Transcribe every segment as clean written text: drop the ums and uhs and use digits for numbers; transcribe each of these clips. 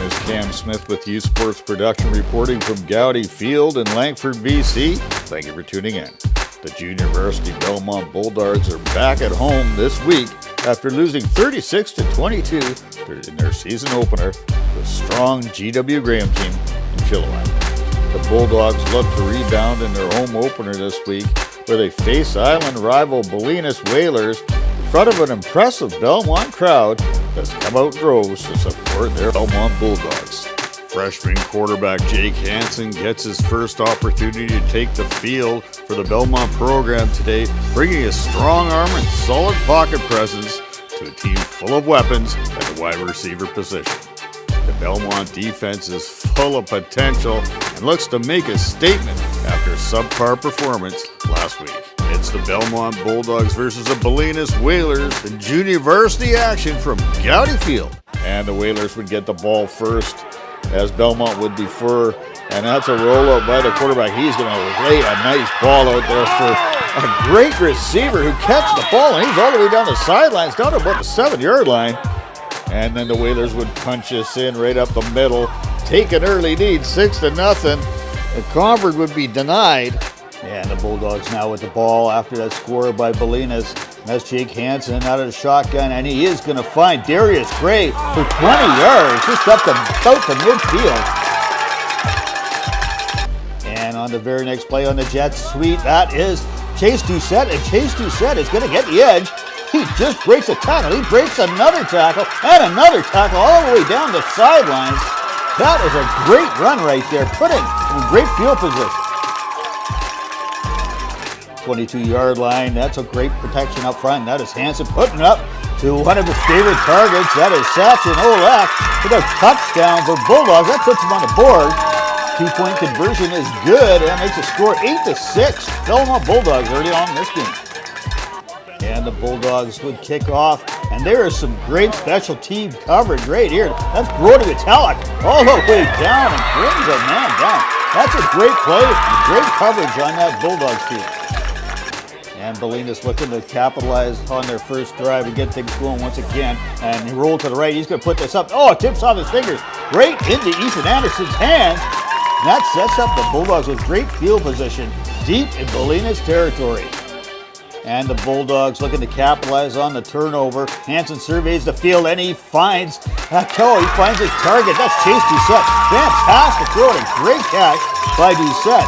is Cam Smith with U Sports Production reporting from Goudy Field in Langford, BC. Thank you for tuning in. The Junior Varsity Belmont Bulldogs are back at home this week after losing 36-22 in their season opener to a strong GW Graham team in Chilliwack. The Bulldogs look to rebound in their home opener this week where they face island rival Ballenas Whalers in front of an impressive Belmont crowd that's come out in droves to support their Belmont Bulldogs. Freshman quarterback Jake Hansen gets his first opportunity to take the field for the Belmont program today, bringing a strong arm and solid pocket presence to a team full of weapons at the wide receiver position. The Belmont defense is full of potential and looks to make a statement after a subpar performance last week. It's the Belmont Bulldogs versus the Ballenas Whalers in junior varsity action from Goudy Field. And the Whalers would get the ball first, as Belmont would defer, and that's a rollout by the quarterback. He's going to lay a nice ball out there for a great receiver who catches the ball, and he's all the way down the sidelines, down to about the 7-yard line. And then the Whalers would punch us in right up the middle, take an early lead, 6-0. The Convert would be denied. And the Bulldogs now with the ball after that score by Ballenas. That's Jake Hansen out of the shotgun, and he is going to find Darius Gray for 20 yards, just up to about the midfield. And on the very next play on the jet sweep, that is Chase Doucette, and Chase Doucette is going to get the edge. He just breaks a tackle. He breaks another tackle and another tackle all the way down the sidelines. That is a great run right there, putting him in great field position. 22-yard line. That's a great protection up front. That is Hansen putting up to one of his favorite targets. That is Sachin Olak with a touchdown for Bulldogs. That puts him on the board. 2-point conversion is good. That makes the score 8-6. Belmont Bulldogs early on in this game. And the Bulldogs would kick off. And there is some great special team coverage right here. That's Brody Vitalik all the way down and brings a man down. That's a great play. Great coverage on that Bulldogs team. And Ballenas looking to capitalize on their first drive and get things going once again. And he rolled to the right. He's going to put this up. Oh, it tips off his fingers right into Ethan Anderson's hands. And that sets up the Bulldogs with great field position deep in Ballenas territory. And the Bulldogs looking to capitalize on the turnover. Hansen surveys the field and he finds his target. That's Chase Doucette. Fantastic throw and a great catch by Doucette.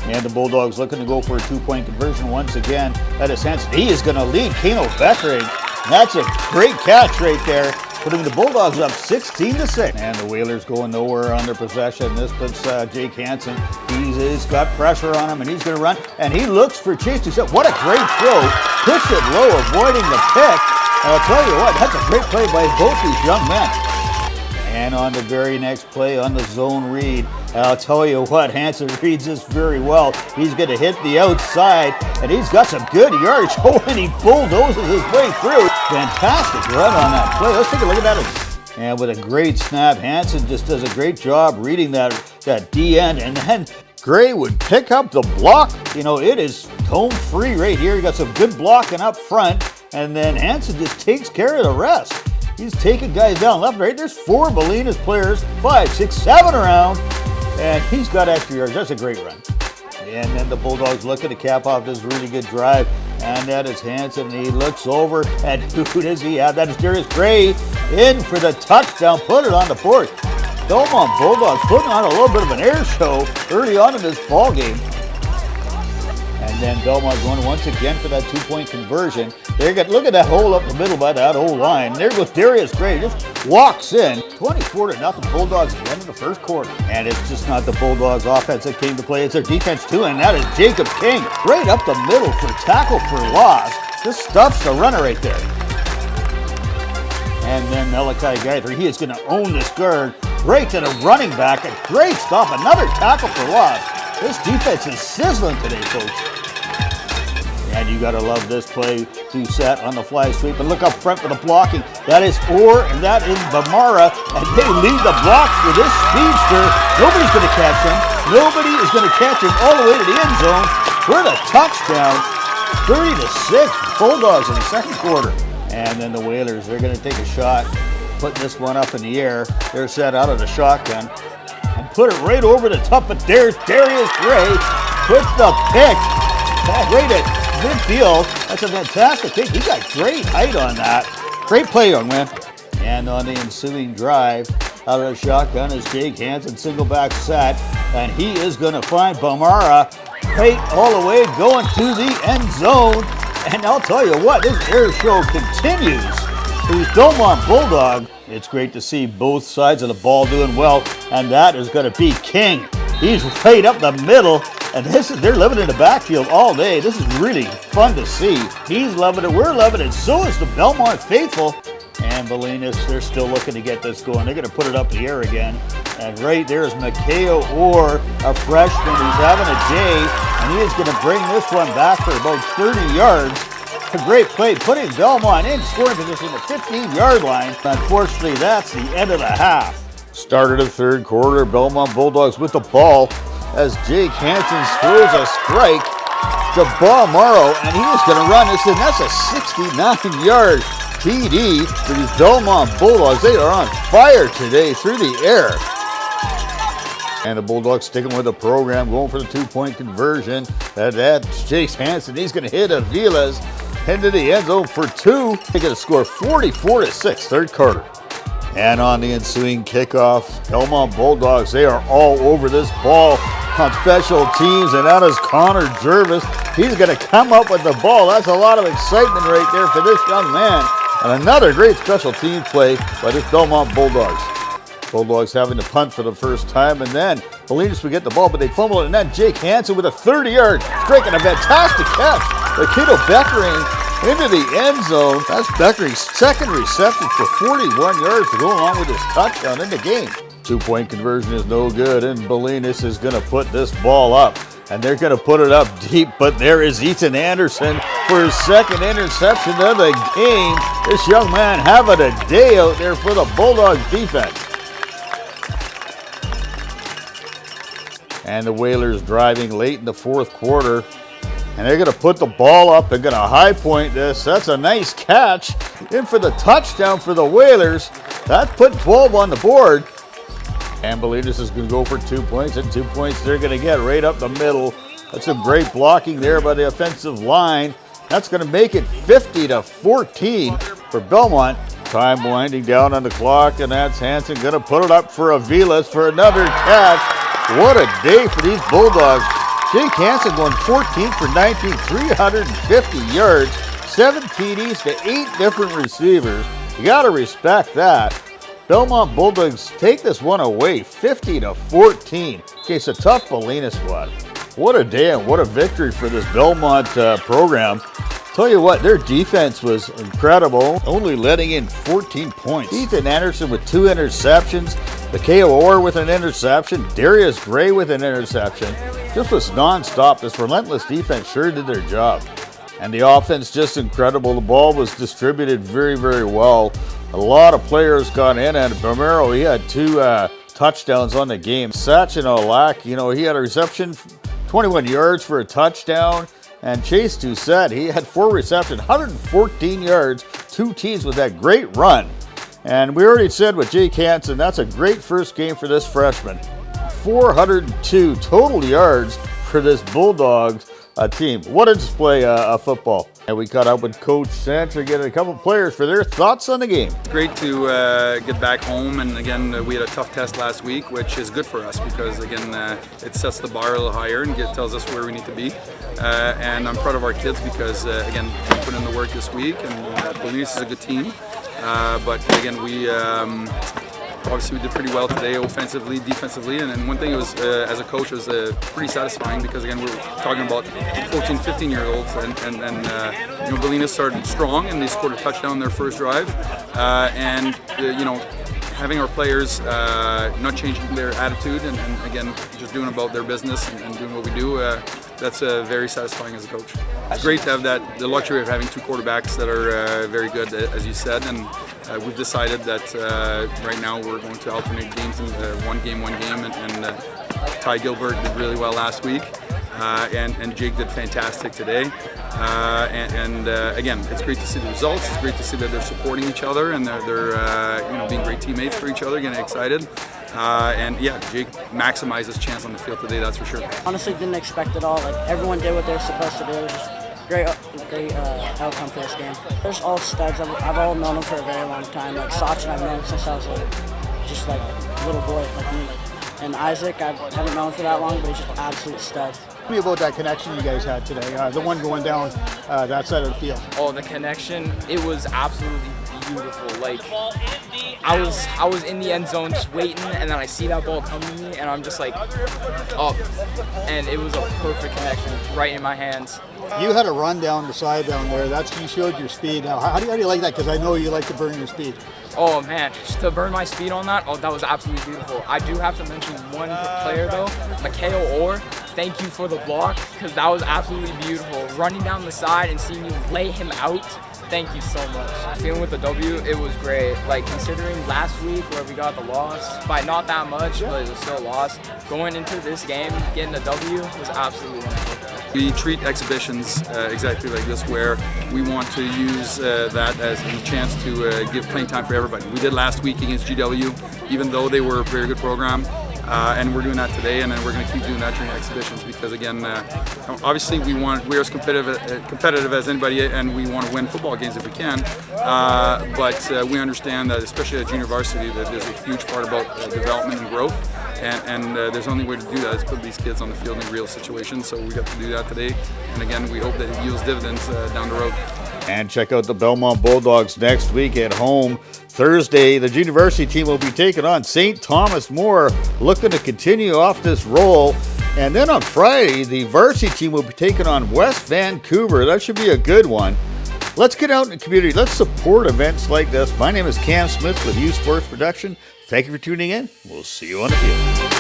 And the Bulldogs looking to go for a 2-point conversion once again. That is Hansen. He is going to lead Kano Beckering. That's a great catch right there, putting the Bulldogs up 16-6. And the Whalers going nowhere on their possession. This puts Jake Hansen. He's got pressure on him, and he's going to run. And he looks for Chase Doucette. What a great throw. Puts it low, avoiding the pick. And I'll tell you what, that's a great play by both these young men. And on the very next play on the zone read, I'll tell you what, Hansen reads this very well. He's going to hit the outside, and he's got some good yardage. Oh, and he bulldozes his way through. Fantastic run on that play. Let's take a look at that. And with a great snap, Hansen just does a great job reading that D end, and then Gray would pick up the block. You know, it is home free right here. You got some good blocking up front, and then Hansen just takes care of the rest. He's taking guys down left and right. There's 4 Ballenas players, 5, 6, 7 around, and he's got extra yards. That's a great run. And then the Bulldogs looking to cap off this really good drive, and that is Hansen. And he looks over, and who does he have? That is Darius Gray in for the touchdown, put it on the board. Belmont Bulldogs putting on a little bit of an air show early on in this ball game. And then Belmont going once again for that 2-point conversion. Look at that hole up the middle by that old line. There goes Darius Gray, just walks in. 24-0 Bulldogs at the end of the first quarter. And it's just not the Bulldogs offense that came to play, it's their defense too, and that is Jacob King. Right up the middle for tackle for loss. Just stuffs the runner right there. And then Malachi Geithner, he is going to own this guard right to the running back. A great stop, another tackle for loss. This defense is sizzling today, folks. And you got to love this play. Doucette on the fly sweep. And look up front for the blocking. That is Orr, and that is Bamara. And they lead the blocks for this speedster. Nobody's going to catch him. Nobody is going to catch him all the way to the end zone for the touchdown. 30-6 Bulldogs in the second quarter. And then the Whalers, they're going to take a shot. putting this one up in the air. They're set out of the shotgun and put it right over the top, but there's Darius Gray with the pick. Right at midfield. That's a fantastic pick. He got great height on that. Great play, young man. And on the ensuing drive, out of the shotgun is Jake Hansen, single back set, and he is going to find Bamara right all the way going to the end zone. And I'll tell you what, this air show continues. These Belmont Bulldogs. It's great to see both sides of the ball doing well, and that is going to be King. He's right up the middle, and they're living in the backfield all day. This is really fun to see. He's loving it, we're loving it, so is the Belmont faithful. And Ballenas, they're still looking to get this going. They're going to put it up in the air again. And right there is Mikhail Orr, a freshman. He's having a day, and he is going to bring this one back for about 30 yards. A great play, putting Belmont in scoring position at the 15-yard line. Unfortunately, that's the end of the half. Start of the third quarter, Belmont Bulldogs with the ball as Jake Hansen throws a strike to Morrow, and he is going to run this in. That's a 69-yard TD for these Belmont Bulldogs. They are on fire today through the air. And the Bulldogs sticking with the program, going for the two-point conversion. That's Jake Hansen. He's going to hit Avila's into the end zone for two. They're going to score 44-6, third quarter. And on the ensuing kickoff, Belmont Bulldogs, they are all over this ball on special teams, and that is Connor Jervis. He's going to come up with the ball. That's a lot of excitement right there for this young man. And another great special team play by this Belmont Bulldogs. Bulldogs having to punt for the first time, and then Ballenas would get the ball, but they fumble it, and then Jake Hansen with a 30-yard strike and a fantastic catch by Kato Beckering into the end zone. That's Beckering's second reception for 41 yards to go along with his touchdown in the game. Two-point conversion is no good, and Ballenas is going to put this ball up, and they're going to put it up deep, but there is Ethan Anderson for his second interception of the game. This young man having a day out there for the Bulldogs defense. And the Whalers driving late in the fourth quarter, and they're going to put the ball up. They're going to high point this. That's a nice catch in for the touchdown for the Whalers. That's putting 12 on the board. And Ballenas is going to go for 2 points, and 2 points they're going to get right up the middle. That's some great blocking there by the offensive line. That's going to make it 50-14 for Belmont. Time winding down on the clock, and that's Hansen going to put it up for Avilas for another catch. What a day for these Bulldogs. Jake Hansen going 14 for 19, 350 yards, 7 TDs to 8 different receivers. You got to respect that. Belmont Bulldogs take this one away, 50-14. Okay, it's a tough Ballenas squad. What a day and what a victory for this Belmont program. Tell you what, their defense was incredible, only letting in 14 points. Ethan Anderson with 2 interceptions, Mikhail Orr with an interception, Darius Gray with an interception. Just was nonstop. This relentless defense sure did their job. And the offense just incredible. The ball was distributed very, very well. A lot of players got in, and Romero, he had 2 touchdowns on the game. Sachin Olak, he had a reception, 21 yards for a touchdown. And Chase Doucette, he had 4 receptions, 114 yards, 2 TDs with that great run. And we already said with Jake Hansen, that's a great first game for this freshman. 402 total yards for this Bulldogs team. What a display of football. And we caught up with Coach Santra, getting a couple players for their thoughts on the game. It's great to get back home, and again, we had a tough test last week, which is good for us because, again, it sets the bar a little higher and tells us where we need to be. And I'm proud of our kids because, again, we put in the work this week, and Ballenas is a good team. But again, we obviously we did pretty well today, offensively, defensively, and one thing was, as a coach, was pretty satisfying because again, we're talking about 14, 15-year-olds, and Ballenas started strong and they scored a touchdown on their first drive, and having our players not changing their attitude and again just doing about their business and doing what we do. That's very satisfying as a coach. It's great to have the luxury of having 2 quarterbacks that are very good, as you said, and we've decided that right now we're going to alternate games in one game, and Ty Gilbert did really well last week. and Jake did fantastic today. Again, it's great to see the results. It's great to see that they're supporting each other and they're being great teammates for each other, getting excited. Yeah, Jake maximized his chance on the field today, that's for sure. Honestly, didn't expect it all. Like, everyone did what they were supposed to do. It was just great outcome for this game. There's all studs. I've all known them for a very long time. Like Sachin, I've known since I was just like a little boy, like me. And Isaac, I haven't known for that long, but he's just an absolute stud. Tell me about that connection you guys had today, the one going down that side of the field. Oh, the connection, it was absolutely beautiful. Like, I was in the end zone just waiting, and then I see that ball come to me, and I'm just like, up. And it was a perfect connection right in my hands. You had a run down the side down there. You showed your speed. Now, how do you like that? Because I know you like to burn your speed. Oh man, just to burn my speed on that, that was absolutely beautiful. I do have to mention one player though, Mikhail Orr. Thank you for the block, because that was absolutely beautiful. Running down the side and seeing you lay him out, thank you so much. Feeling with the W, it was great. Like, considering last week where we got the loss, by not that much, but it was still a loss, going into this game, getting the W was absolutely wonderful. We treat exhibitions exactly like this, where we want to use that as a chance to give playing time for everybody. We did last week against GW, even though they were a very good program. And we're doing that today, and then we're going to keep doing that during exhibitions, because again, obviously we're as competitive as anybody, and we want to win football games if we can. But we understand that, especially at junior varsity, that there's a huge part about development and growth, and there's only way to do that is put these kids on the field in real situations. So we got to do that today, and again, we hope that it yields dividends down the road. And check out the Belmont Bulldogs next week at home. Thursday, the junior varsity team will be taking on St. Thomas More, looking to continue off this roll. And then on Friday, the varsity team will be taking on West Vancouver. That should be a good one. Let's get out in the community. Let's support events like this. My name is Cam Smith with U Sports Production. Thank you for tuning in. We'll see you on the field.